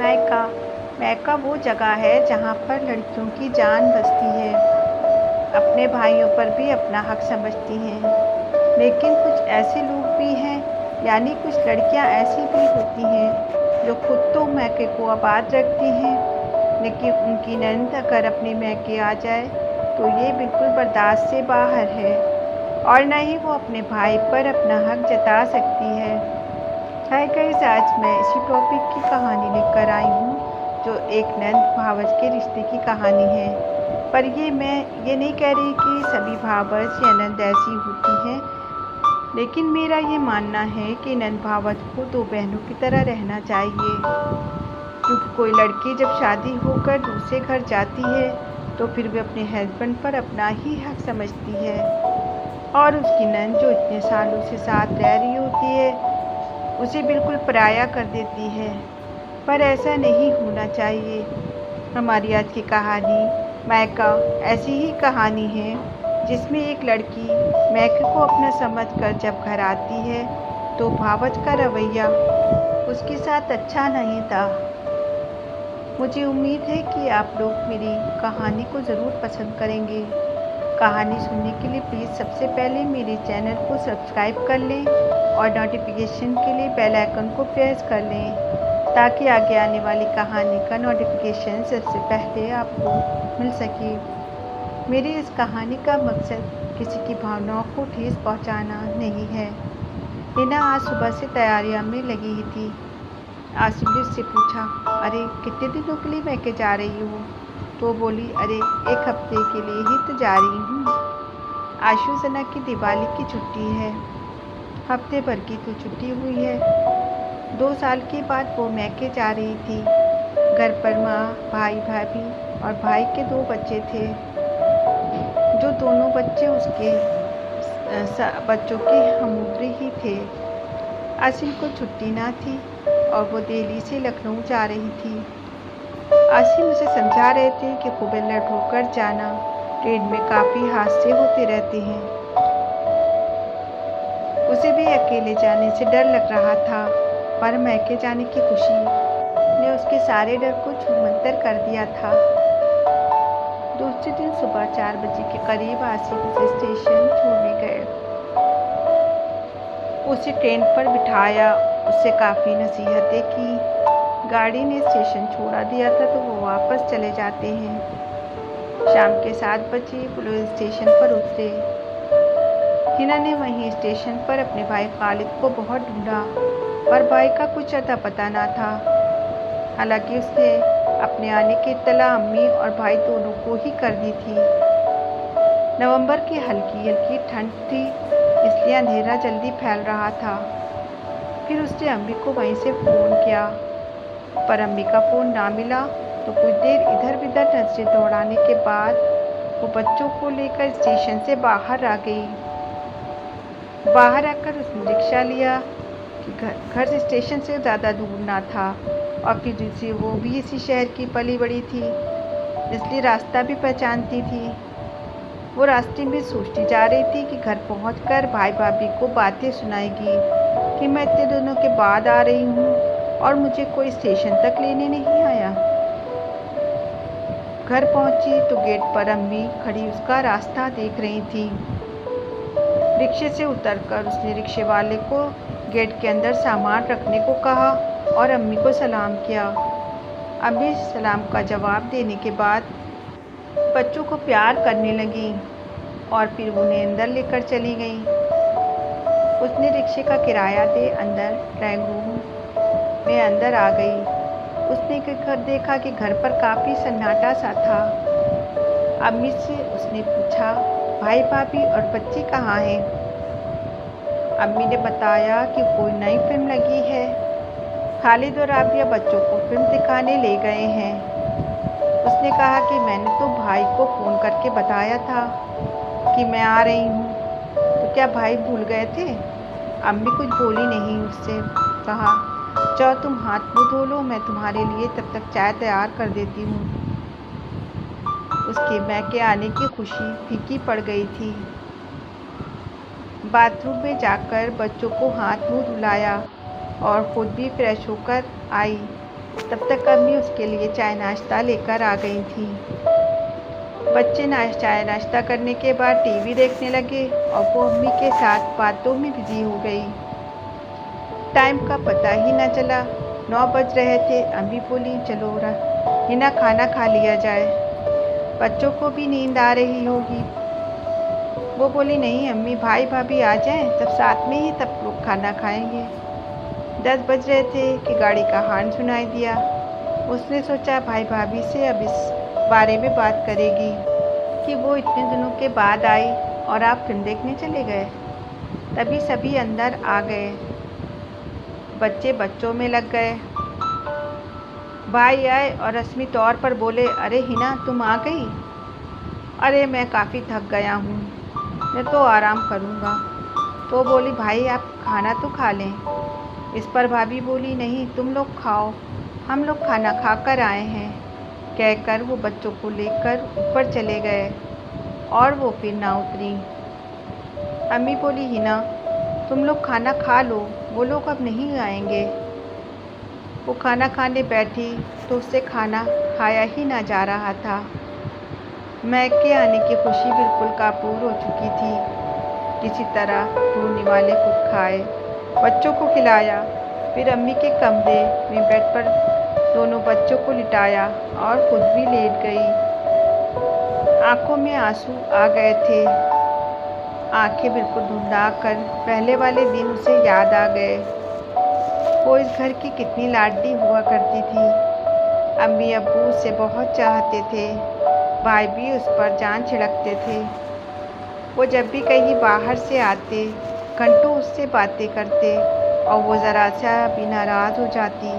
मैका मैका वो जगह है जहाँ पर लड़कियों की जान बसती है, अपने भाइयों पर भी अपना हक समझती हैं। लेकिन कुछ ऐसे लोग भी हैं, यानी कुछ लड़कियां ऐसी भी होती हैं जो खुद तो मैके को आबाद रखती हैं, लेकिन उनकी ननद अगर अपने मैके आ जाए तो ये बिल्कुल बर्दाश्त से बाहर है और न ही वो अपने भाई पर अपना हक जता सकती है। हाय गाइस, आज मैं इसी टॉपिक की कहानी लेकर आई हूँ जो एक नंद भावज के रिश्ते की कहानी है। पर मैं ये नहीं कह रही कि सभी भावज या नंद ऐसी होती हैं, लेकिन मेरा ये मानना है कि नंद भावज को दो बहनों की तरह रहना चाहिए। क्योंकि कोई लड़की जब शादी होकर दूसरे घर जाती है तो फिर वे अपने हस्बैंड पर अपना ही हक समझती है और उसकी नंद जो इतने सालों से साथ रह रही होती है उसे बिल्कुल पराया कर देती है। पर ऐसा नहीं होना चाहिए। हमारी आज की कहानी मैका ऐसी ही कहानी है जिसमें एक लड़की मैके को अपना समझकर जब घर आती है तो भावज का रवैया उसके साथ अच्छा नहीं था। मुझे उम्मीद है कि आप लोग मेरी कहानी को ज़रूर पसंद करेंगे। कहानी सुनने के लिए प्लीज़ सबसे पहले मेरे चैनल को सब्सक्राइब कर लें और नोटिफिकेशन के लिए बेल आइकन को प्रेस कर लें ताकि आगे आने वाली कहानी का नोटिफिकेशन सबसे पहले आपको मिल सके। मेरी इस कहानी का मकसद किसी की भावनाओं को ठेस पहुंचाना नहीं है। रीना आज सुबह से तैयारियां में लगी ही थी। आसिफ ने उससे पूछा, अरे कितने दिनों के लिए मैके जा रही हो? तो बोली, अरे एक हफ्ते के लिए ही तो जा रही हूँ। आशु सना की दिवाली की छुट्टी है, हफ्ते भर की तो छुट्टी हुई है। 2 साल के बाद वो मैके जा रही थी। घर पर माँ, भाई, भाभी और भाई के 2 बच्चे थे, जो दोनों बच्चे उसके बच्चों के हमउम्र ही थे। आसिम को छुट्टी ना थी और वो दिल्ली से लखनऊ जा रही थी। आसिम उसे समझा रहे थे कि खूब अलर्ट होकर जाना, ट्रेन में काफ़ी हादसे होते रहते हैं। उसे भी अकेले जाने से डर लग रहा था, पर मैके जाने की खुशी ने उसके सारे डर को छूमंतर कर दिया था। दूसरे दिन सुबह 4 बजे के करीब आसिफ उसे स्टेशन छोड़ने गए। उसे ट्रेन पर बिठाया, उससे काफ़ी नसीहतें की। गाड़ी ने स्टेशन छोड़ा दिया था तो वो वापस चले जाते हैं। शाम के 7 बजे पुलिस स्टेशन पर उतरे। हिना ने वहीं स्टेशन पर अपने भाई खालिद को बहुत ढूंढा, पर भाई का कुछ अता पता ना था। हालांकि उसने अपने आने की इत्तला अम्मी और भाई दोनों को ही कर दी थी। नवंबर की हल्की हल्की ठंड थी, इसलिए अंधेरा जल्दी फैल रहा था। फिर उसने अम्मी को वहीं से फ़ोन किया, पर अम्मी का फ़ोन ना मिला तो कुछ देर इधर उधर नजरें दौड़ाने के बाद वो बच्चों को लेकर स्टेशन से बाहर आ गई। बाहर आकर उसने रिक्शा लिया कि घर से स्टेशन से ज़्यादा दूर ना था और फिर दूसरी वो भी इसी शहर की पली बड़ी थी, इसलिए रास्ता भी पहचानती थी। वो रास्ते में सोचती जा रही थी कि घर पहुंचकर भाई भाभी को बातें सुनाएगी कि मैं इतने दिनों के बाद आ रही हूँ और मुझे कोई स्टेशन तक लेने नहीं आया। घर पहुंची तो गेट पर अम्मी खड़ी उसका रास्ता देख रही थी। रिक्शे से उतरकर उसने रिक्शे वाले को गेट के अंदर सामान रखने को कहा और अम्मी को सलाम किया। अम्मी सलाम का जवाब देने के बाद बच्चों को प्यार करने लगी और फिर उन्हें अंदर लेकर चली गई। उसने रिक्शे का किराया दे अंदर ड्राइंग रूम में अंदर आ गई। उसने घर देखा कि घर पर काफ़ी सन्नाटा सा था। अम्मी से उसने पूछा, भाई भाभी और बच्चे कहाँ हैं? अम्मी ने बताया कि कोई नई फिल्म लगी है, खालिद और राबिया बच्चों को फिल्म दिखाने ले गए हैं। उसने कहा कि मैंने तो भाई को फ़ोन करके बताया था कि मैं आ रही हूँ, तो क्या भाई भूल गए थे? अम्मी कुछ बोली नहीं। उससे कहा, जाओ तुम हाथ मुँह धो लो, मैं तुम्हारे लिए तब तक चाय तैयार कर देती हूँ। उसके मैके आने की खुशी फीकी पड़ गई थी। बाथरूम में जाकर बच्चों को हाथ मुँह धुलाया और खुद भी फ्रेश होकर आई। तब तक अम्मी उसके लिए चाय नाश्ता लेकर आ गई थी। बच्चे चाय नाश्ता करने के बाद टीवी देखने लगे और वो अम्मी के साथ बातों में बिजी हो गई। टाइम का पता ही ना चला। 9 बज रहे थे। अम्मी बोली, चलो हिना खाना खा लिया जाए, बच्चों को भी नींद आ रही होगी। वो बोली, नहीं अम्मी, भाई भाभी आ जाएं तब साथ में ही तब लोग खाना खाएंगे। 10 बज रहे थे कि गाड़ी का हॉर्न सुनाई दिया। उसने सोचा भाई भाभी से अब इस बारे में बात करेगी कि वो इतने दिनों के बाद आई और आप फिल्म देखने चले गए। तभी सभी अंदर आ गए। बच्चे बच्चों में लग गए। भाई आए और रस्मी तौर पर बोले, अरे हिना तुम आ गई? अरे मैं काफ़ी थक गया हूँ, मैं तो आराम करूँगा। तो बोली, भाई आप खाना तो खा लें। इस पर भाभी बोली, नहीं तुम लोग खाओ, हम लोग खाना खाकर आए हैं। कहकर वो बच्चों को लेकर ऊपर चले गए और वो फिर ना उतरी। अम्मी बोली, हिना तुम लोग खाना खा लो, वो लोग अब नहीं आएंगे। वो खाना खाने बैठी तो उससे खाना खाया ही ना जा रहा था। मैके आने की खुशी बिल्कुल काबूल हो चुकी थी। किसी तरह ढूंढने वाले कुछ खाए, बच्चों को खिलाया, फिर अम्मी के कमरे में बेड पर दोनों बच्चों को लिटाया और खुद भी लेट गई। आंखों में आंसू आ गए थे। आंखें बिल्कुल धुंधा कर पहले वाले दिन उसे याद आ गए। वो इस घर की कितनी लाडली हुआ करती थी। अम्मी अब्बू उसे बहुत चाहते थे, भाई भी उस पर जान छिड़कते थे। वो जब भी कहीं बाहर से आते घंटों उससे बातें करते और वो ज़रा सा भी नाराज़ हो जाती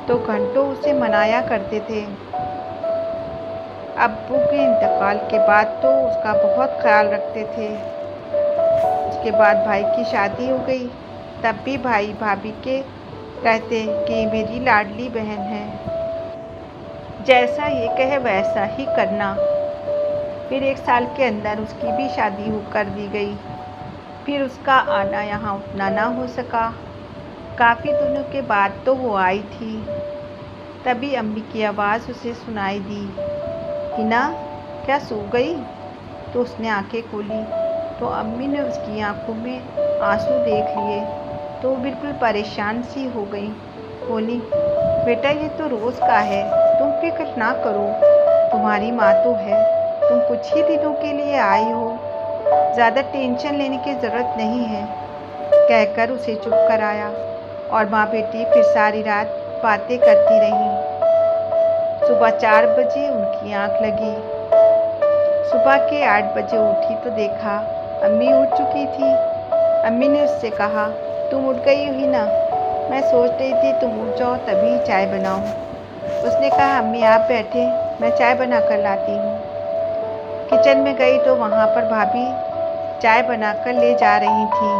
तो घंटों उसे मनाया करते थे। अब्बू के इंतकाल के बाद तो उसका बहुत ख्याल रखते थे। उसके बाद भाई की शादी हो गई, तब भी भाई भाभी के कहते कि मेरी लाडली बहन है, जैसा ये कहे वैसा ही करना। फिर 1 साल के अंदर उसकी भी शादी कर दी गई। फिर उसका आना यहाँ उतना ना हो सका। काफ़ी दिनों के बाद तो वो आई थी। तभी अम्मी की आवाज़ उसे सुनाई दी, हिना क्या सो गई? तो उसने आंखें खोली तो अम्मी ने उसकी आंखों में आंसू देख लिए तो वो बिल्कुल परेशान सी हो गई। बोली, बेटा ये तो रोज़ का है, तुम फिक्र ना करो, तुम्हारी माँ तो है, तुम कुछ ही दिनों के लिए आई हो, ज़्यादा टेंशन लेने की ज़रूरत नहीं है। कहकर उसे चुप कराया और माँ बेटी फिर सारी रात बातें करती रहीं। सुबह 4 बजे उनकी आँख लगी। सुबह के 8 बजे उठी तो देखा अम्मी उठ चुकी थी। अम्मी ने उससे कहा, तुम उठ गई हो हिना? मैं सोच रही थी तुम उठ जाओ तभी चाय बनाऊं। उसने कहा, अम्मी आप बैठे, मैं चाय बना कर लाती हूँ। किचन में गई तो वहाँ पर भाभी चाय बनाकर ले जा रही थी।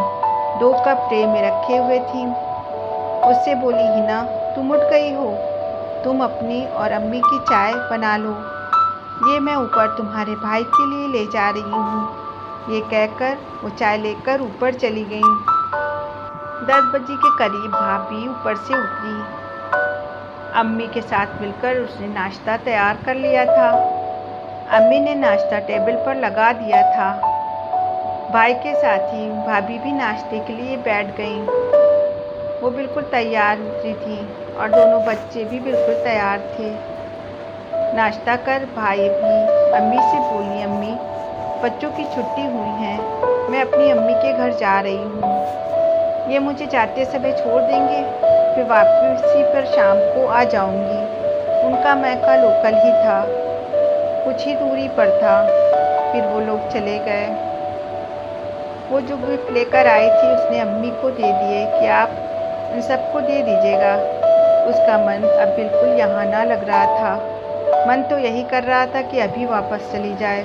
2 कप ट्रे में रखे हुए थी। उससे बोली, हिना तुम उठ गई हो, तुम अपनी और अम्मी की चाय बना लो, ये मैं ऊपर तुम्हारे भाई के लिए ले जा रही हूँ। ये कहकर वो चाय लेकर ऊपर चली गई। 10 बजे के करीब भाभी ऊपर से उतरी। अम्मी के साथ मिलकर उसने नाश्ता तैयार कर लिया था। अम्मी ने नाश्ता टेबल पर लगा दिया था। भाई के साथ ही भाभी भी नाश्ते के लिए बैठ गईं। वो बिल्कुल तैयार उतरी थी और दोनों बच्चे भी बिल्कुल तैयार थे। नाश्ता कर भाई भी अम्मी से बोली, अम्मी बच्चों की छुट्टी हुई है, मैं अपनी अम्मी के घर जा रही हूँ, ये मुझे जाते समय छोड़ देंगे, फिर वापसी पर शाम को आ जाऊँगी। उनका मैका लोकल ही था, कुछ ही दूरी पर था। फिर वो लोग चले गए। वो जो गिफ्ट लेकर आई थी उसने अम्मी को दे दिए कि आप इन सबको दे दीजिएगा। उसका मन अब बिल्कुल यहाँ ना लग रहा था। मन तो यही कर रहा था कि अभी वापस चली जाए।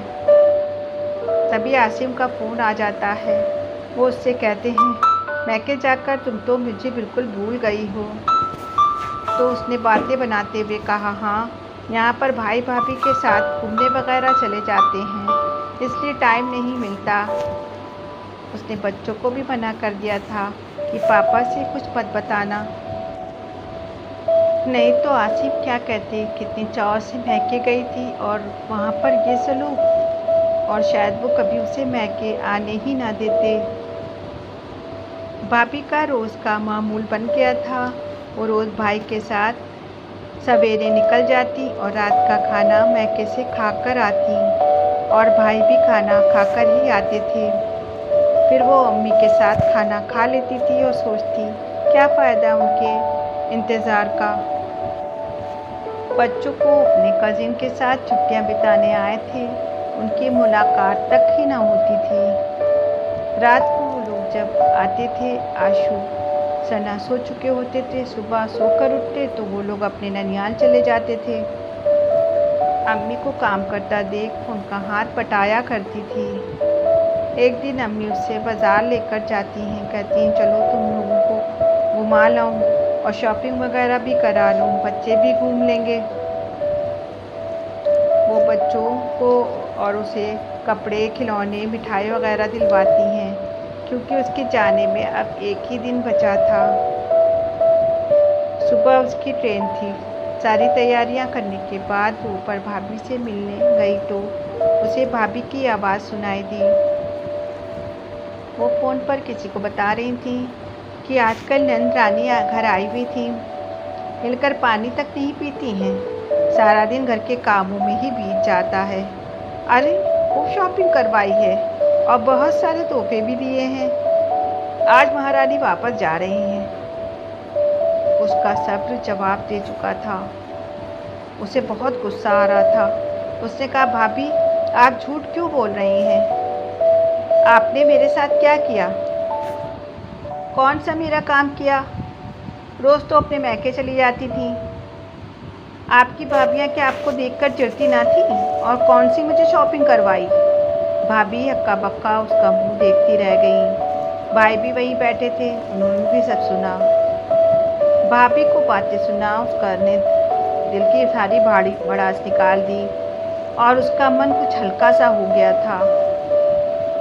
तभी आसिम का फ़ोन आ जाता है। वो उससे कहते हैं, मैके जाकर तुम तो मुझे बिल्कुल भूल गई हो। तो उसने बातें बनाते हुए कहा, हाँ यहाँ पर भाई भाभी के साथ घूमने वगैरह चले जाते हैं, इसलिए टाइम नहीं मिलता। उसने बच्चों को भी मना कर दिया था कि पापा से कुछ मत बताना। नहीं तो आसिफ क्या कहते, कितनी चाव से मैके गई थी और वहाँ पर ये सलूक, और शायद वो कभी उसे मैके आने ही ना देते। भाभी का रोज़ का मामूल बन गया था। वो रोज़ भाई के साथ सवेरे निकल जाती और रात का खाना मैके से खाकर आती, और भाई भी खाना खाकर ही आते थे। फिर वो अम्मी के साथ खाना खा लेती थी और सोचती, क्या फ़ायदा उनके इंतज़ार का। बच्चों को अपने कज़िन के साथ छुट्टियां बिताने आए थे, उनकी मुलाकात तक ही ना होती थी। रात को वो लोग जब आते थे, आशु सना सो चुके होते थे। सुबह सोकर उठते तो वो लोग अपने ननियाल चले जाते थे। अम्मी को काम करता देख उनका हाथ बटाया करती थी। एक दिन अम्मी उससे बाज़ार लेकर जाती हैं, कहती हैं चलो तुम लोगों को घुमा लाऊं और शॉपिंग वगैरह भी करा लूँ, बच्चे भी घूम लेंगे। वो बच्चों को और उसे कपड़े, खिलौने, मिठाई वगैरह दिलवाती हैं, क्योंकि उसके जाने में अब एक ही दिन बचा था। सुबह उसकी ट्रेन थी। सारी तैयारियां करने के बाद वो ऊपर भाभी से मिलने गई तो उसे भाभी की आवाज़ सुनाई दी। वो फ़ोन पर किसी को बता रही थी कि आजकल नंद रानी घर आई हुई थी, मिलकर पानी तक नहीं पीती हैं, सारा दिन घर के कामों में ही बीत जाता है। अरे खूब शॉपिंग करवाई है और बहुत सारे तोहफे भी दिए हैं। आज महारानी वापस जा रही हैं। उसका सब्र जवाब दे चुका था। उसे बहुत गुस्सा आ रहा था। उसने कहा, भाभी आप झूठ क्यों बोल रही हैं? आपने मेरे साथ क्या किया? कौन सा मेरा काम किया? रोज़ तो अपने मैके चली जाती थी। आपकी भाभियाँ क्या आपको देखकर चिढ़ती ना थी? और कौन सी मुझे शॉपिंग करवाई? भाभी हक्का बक्का उसका मुंह देखती रह गई। भाई भी वहीं बैठे थे, उन्होंने भी सब सुना। भाभी को बातें सुना उसका ने दिल की सारी भारी भड़ास निकाल दी और उसका मन कुछ हल्का सा हो गया था।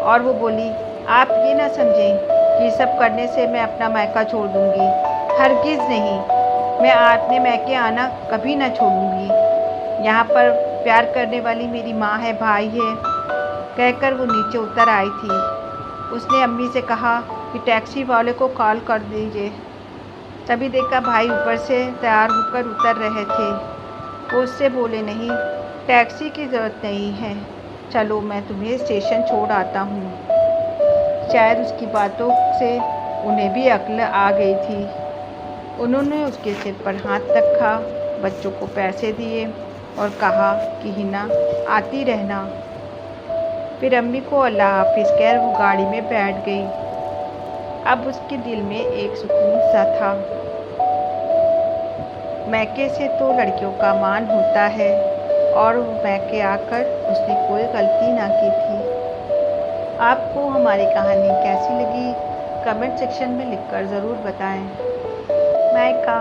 और वो बोली, आप ये ना समझें कि सब करने से मैं अपना मायका छोड़ दूँगी। हरगिज़ नहीं, मैं अपने मैके आना कभी ना छोड़ूंगी। यहाँ पर प्यार करने वाली मेरी माँ है, भाई है। कहकर वो नीचे उतर आई थी। उसने अम्मी से कहा कि टैक्सी वाले को कॉल कर दीजिए। तभी देखा भाई ऊपर से तैयार होकर उतर रहे थे। वो उससे बोले, नहीं टैक्सी की ज़रूरत नहीं है, चलो मैं तुम्हें स्टेशन छोड़ आता हूँ। शायद उसकी बातों से उन्हें भी अक्ल आ गई थी। उन्होंने उसके सिर पर हाथ रखा, बच्चों को पैसे दिए और कहा कि हिना आती रहना। फिर अम्मी को अल्लाह हाफिज़ कह वो गाड़ी में बैठ गई। अब उसके दिल में एक सुकून सा था। मैके से तो लड़कियों का मान होता है, और वो मैके आकर उसने कोई गलती ना की थी। आपको हमारी कहानी कैसी लगी कमेंट सेक्शन में लिखकर ज़रूर बताएं। मैका।